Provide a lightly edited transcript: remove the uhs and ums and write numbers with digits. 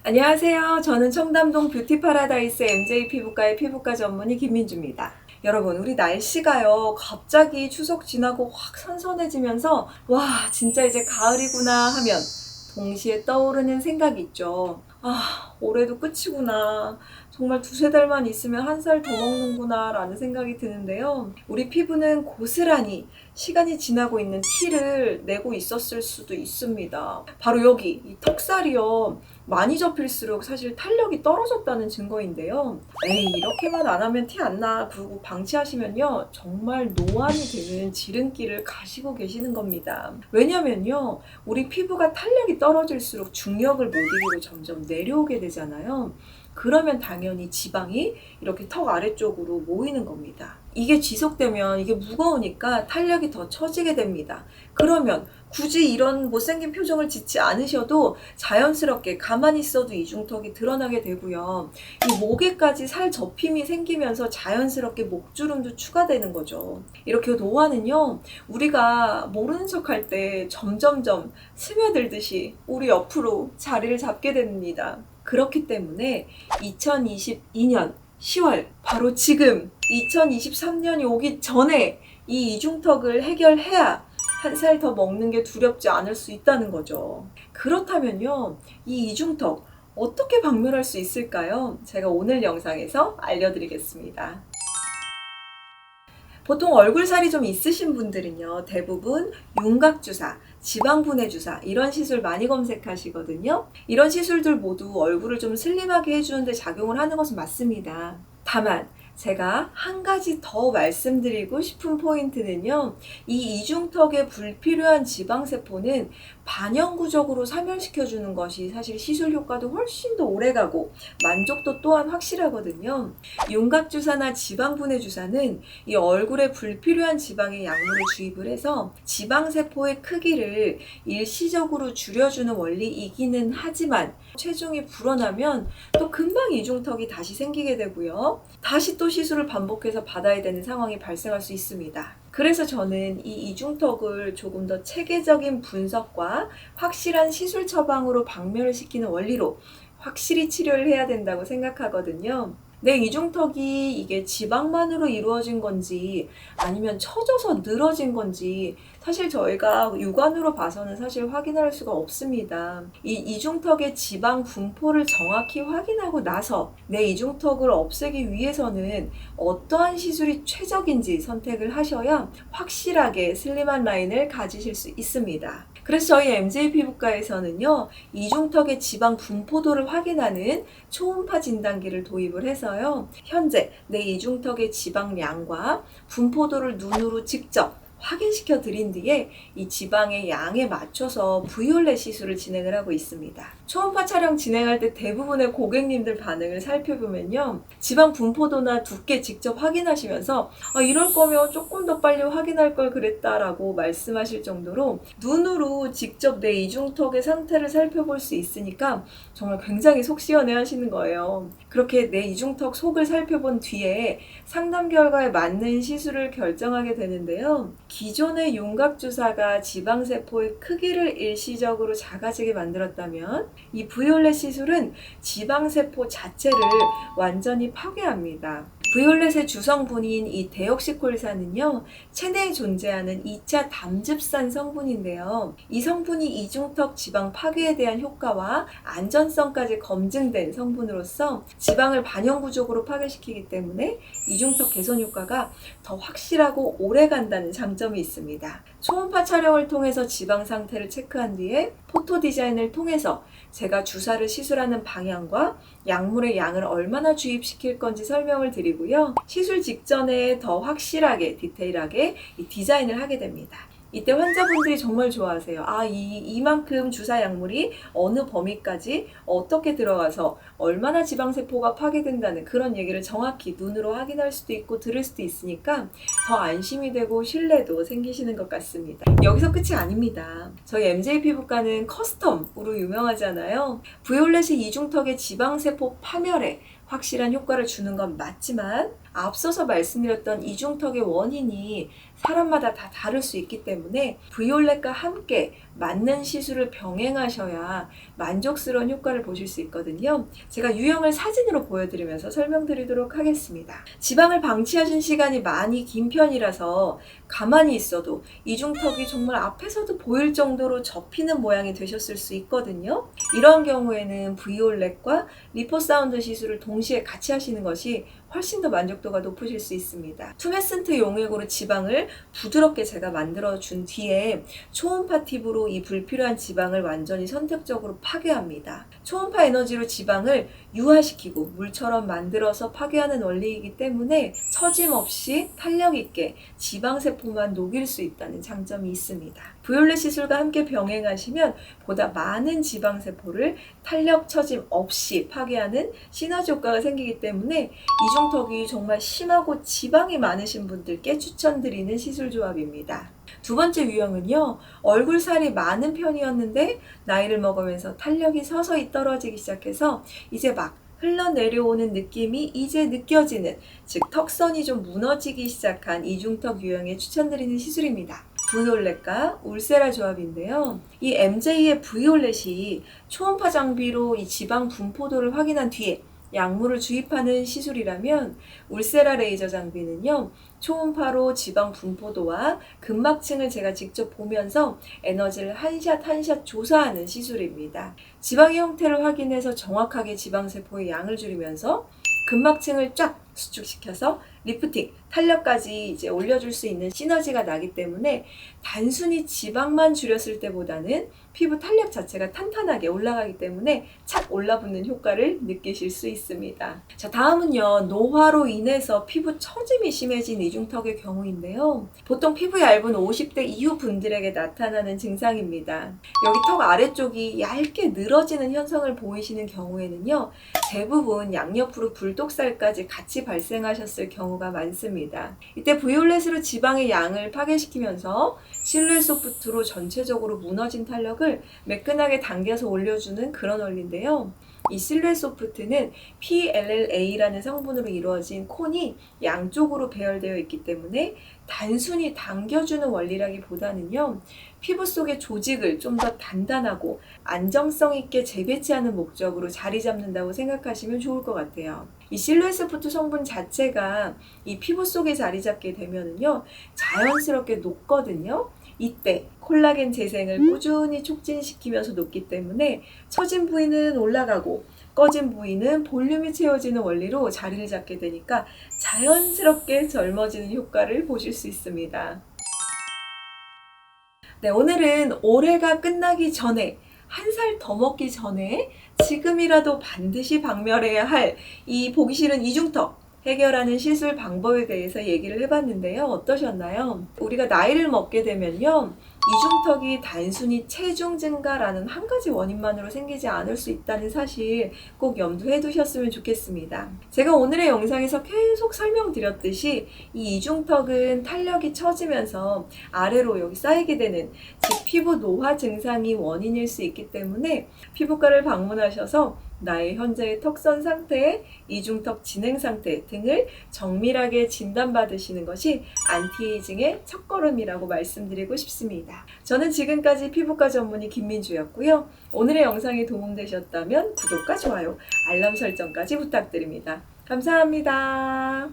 안녕하세요. 저는 청담동 뷰티 파라다이스 MJ 피부과의 피부과 전문의 김민주입니다. 여러분, 우리 날씨가요, 갑자기 추석 지나고 확 선선해지면서, 와, 진짜 이제 가을이구나 하면 동시에 떠오르는 생각이 있죠. 아, 올해도 끝이구나. 정말 두세 달만 있으면 한 살 더 먹는구나 라는 생각이 드는데요. 우리 피부는 고스란히 시간이 지나고 있는 티를 내고 있었을 수도 있습니다. 바로 여기, 이 턱살이요. 많이 접힐수록 사실 탄력이 떨어졌다는 증거인데요. 에이, 이렇게만 안 하면 티 안 나. 그러고 방치하시면요. 정말 노안이 되는 지름길을 가시고 계시는 겁니다. 왜냐면요. 우리 피부가 탄력이 떨어질수록 중력을 못 이기고 점점 내려오게 되잖아요. 그러면 당연히 지방이 이렇게 턱 아래쪽으로 모이는 겁니다. 이게 지속되면 이게 무거우니까 탄력이 더 처지게 됩니다. 그러면 굳이 이런 못생긴 표정을 짓지 않으셔도 자연스럽게 가만히 있어도 이중턱이 드러나게 되고요. 이 목에까지 살 접힘이 생기면서 자연스럽게 목주름도 추가되는 거죠. 이렇게 노안은요, 우리가 모르는 척 할 때 점점점 스며들듯이 우리 옆으로 자리를 잡게 됩니다. 그렇기 때문에 2022년 10월, 바로 지금 2023년이 오기 전에 이 이중턱을 해결해야 한 살 더 먹는 게 두렵지 않을 수 있다는 거죠. 그렇다면요, 이 이중턱 어떻게 박멸할 수 있을까요? 제가 오늘 영상에서 알려드리겠습니다. 보통 얼굴살이 좀 있으신 분들은요, 대부분 윤곽주사, 지방분해주사 이런 시술 많이 검색하시거든요. 이런 시술들 모두 얼굴을 좀 슬림하게 해주는데 작용을 하는 것은 맞습니다. 다만 제가 한 가지 더 말씀드리고 싶은 포인트는요, 이 이중턱에 불필요한 지방세포는 반영구적으로 사멸시켜주는 것이 사실 시술 효과도 훨씬 더 오래가고 만족도 또한 확실하거든요. 윤곽주사나 지방분해주사는 이 얼굴에 불필요한 지방의 약물을 주입을 해서 지방세포의 크기를 일시적으로 줄여주는 원리이기는 하지만 체중이 불어나면 또 금방 이중턱이 다시 생기게 되고요. 다시 또 시술을 반복해서 받아야 되는 상황이 발생할 수 있습니다. 그래서 저는 이 이중턱을 조금 더 체계적인 분석과 확실한 시술 처방으로 박멸을 시키는 원리로 확실히 치료를 해야 된다고 생각하거든요. 내 이중턱이 이게 지방만으로 이루어진 건지 아니면 처져서 늘어진 건지 사실 저희가 육안으로 봐서는 사실 확인할 수가 없습니다. 이 이중턱의 지방 분포를 정확히 확인하고 나서 내 이중턱을 없애기 위해서는 어떠한 시술이 최적인지 선택을 하셔야 확실하게 슬림한 라인을 가지실 수 있습니다. 그래서 저희 MJ 피부과에서는요, 이중턱의 지방 분포도를 확인하는 초음파 진단기를 도입을 해서요, 현재 내 이중턱의 지방량과 분포도를 눈으로 직접 확인시켜 드린 뒤에 이 지방의 양에 맞춰서 브이올렛 시술을 진행을 하고 있습니다. 초음파 촬영 진행할 때 대부분의 고객님들 반응을 살펴보면요, 지방 분포도나 두께 직접 확인하시면서 이럴 거면 조금 더 빨리 확인할 걸 그랬다라고 말씀하실 정도로 눈으로 직접 내 이중턱의 상태를 살펴볼 수 있으니까 정말 굉장히 속 시원해 하시는 거예요. 그렇게 내 이중턱 속을 살펴본 뒤에 상담 결과에 맞는 시술을 결정하게 되는데요. 기존의 윤곽주사가 지방세포의 크기를 일시적으로 작아지게 만들었다면 이 브이올렛 시술은 지방세포 자체를 완전히 파괴합니다. 브이올렛의 주성분인 이 데옥시콜산은요, 체내에 존재하는 2차 담즙산 성분인데요. 이 성분이 이중턱 지방 파괴에 대한 효과와 안전성까지 검증된 성분으로서 지방을 반영구적으로 파괴시키기 때문에 이중턱 개선 효과가 더 확실하고 오래 간다는 장점이 있습니다. 초음파 촬영을 통해서 지방 상태를 체크한 뒤에 포토 디자인을 통해서 제가 주사를 시술하는 방향과 약물의 양을 얼마나 주입시킬 건지 설명을 드리고요. 시술 직전에 더 확실하게 디테일하게 이 디자인을 하게 됩니다. 이때 환자분들이 정말 좋아하세요. 이만큼 주사 약물이 어느 범위까지 어떻게 들어가서 얼마나 지방세포가 파괴된다는 그런 얘기를 정확히 눈으로 확인할 수도 있고 들을 수도 있으니까 더 안심이 되고 신뢰도 생기시는 것 같습니다. 여기서 끝이 아닙니다. 저희 MJ 피부과는 커스텀으로 유명하잖아요. 브이올렛이 이중턱의 지방세포 파멸에 확실한 효과를 주는 건 맞지만 앞서서 말씀드렸던 이중턱의 원인이 사람마다 다 다를 수 있기 때문에 브이올렛과 함께 맞는 시술을 병행하셔야 만족스러운 효과를 보실 수 있거든요. 제가 유형을 사진으로 보여드리면서 설명드리도록 하겠습니다. 지방을 방치하신 시간이 많이 긴 편이라서 가만히 있어도 이중턱이 정말 앞에서도 보일 정도로 접히는 모양이 되셨을 수 있거든요. 이런 경우에는 브이올렛과 리포사운드 시술을 동시에 같이 하시는 것이 훨씬 더 만족도가 높으실 수 있습니다. 투메슨트 용액으로 지방을 부드럽게 제가 만들어 준 뒤에 초음파 팁으로 이 불필요한 지방을 완전히 선택적으로 파괴합니다. 초음파 에너지로 지방을 유화시키고 물처럼 만들어서 파괴하는 원리이기 때문에 처짐 없이 탄력 있게 지방세포만 녹일 수 있다는 장점이 있습니다. 브이올렛 시술과 함께 병행하시면 보다 많은 지방세포를 탄력 처짐 없이 파괴하는 시너지 효과가 생기기 때문에 이중턱이 정말 심하고 지방이 많으신 분들께 추천드리는 시술 조합입니다. 두 번째 유형은요, 얼굴 살이 많은 편이었는데 나이를 먹으면서 탄력이 서서히 떨어지기 시작해서 이제 막 흘러내려오는 느낌이 이제 느껴지는, 즉 턱선이 좀 무너지기 시작한 이중턱 유형에 추천드리는 시술입니다. 브이올렛과 울세라 조합인데요. 이 MJ의 브이올렛이 초음파 장비로 이 지방 분포도를 확인한 뒤에 약물을 주입하는 시술이라면 울세라 레이저 장비는요, 초음파로 지방 분포도와 근막층을 제가 직접 보면서 에너지를 한 샷 한 샷 조사하는 시술입니다. 지방의 형태를 확인해서 정확하게 지방세포의 양을 줄이면서 근막층을 쫙 수축시켜서 리프팅, 탄력까지 이제 올려줄 수 있는 시너지가 나기 때문에 단순히 지방만 줄였을 때보다는 피부 탄력 자체가 탄탄하게 올라가기 때문에 착 올라붙는 효과를 느끼실 수 있습니다. 자, 다음은요, 노화로 인해서 피부 처짐이 심해진 이중턱의 경우인데요. 보통 피부 얇은 50대 이후 분들에게 나타나는 증상입니다. 여기 턱 아래쪽이 얇게 늘어지는 현상을 보이시는 경우에는요, 대부분 양옆으로 굴독살까지 같이 발생하셨을 경우가 많습니다. 이때 브이올렛으로 지방의 양을 파괴시키면서 실루엣 소프트로 전체적으로 무너진 탄력을 매끈하게 당겨서 올려주는 그런 원리인데요. 이 실루엣 소프트는 PLLA라는 성분으로 이루어진 콘이 양쪽으로 배열되어 있기 때문에 단순히 당겨주는 원리라기보다는요, 피부 속의 조직을 좀 더 단단하고 안정성 있게 재배치하는 목적으로 자리 잡는다고 생각하시면 좋을 것 같아요. 이 실루엣 소프트 성분 자체가 이 피부 속에 자리 잡게 되면은요, 자연스럽게 녹거든요. 이때 콜라겐 재생을 꾸준히 촉진시키면서 녹기 때문에 처진 부위는 올라가고 꺼진 부위는 볼륨이 채워지는 원리로 자리를 잡게 되니까 자연스럽게 젊어지는 효과를 보실 수 있습니다. 네, 오늘은 올해가 끝나기 전에, 한 살 더 먹기 전에 지금이라도 반드시 박멸해야 할 이 보기 싫은 이중턱 해결하는 시술 방법에 대해서 얘기를 해봤는데요. 어떠셨나요? 우리가 나이를 먹게 되면요, 이중턱이 단순히 체중 증가라는 한 가지 원인만으로 생기지 않을 수 있다는 사실 꼭 염두해 두셨으면 좋겠습니다. 제가 오늘의 영상에서 계속 설명드렸듯이 이 이중턱은 탄력이 처지면서 아래로 여기 쌓이게 되는, 즉 피부 노화 증상이 원인일 수 있기 때문에 피부과를 방문하셔서 나의 현재의 턱선 상태, 이중턱 진행 상태 등을 정밀하게 진단받으시는 것이 안티에이징의 첫걸음이라고 말씀드리고 싶습니다. 저는 지금까지 피부과 전문의 김민주였고요. 오늘의 영상이 도움되셨다면 구독과 좋아요, 알람 설정까지 부탁드립니다. 감사합니다.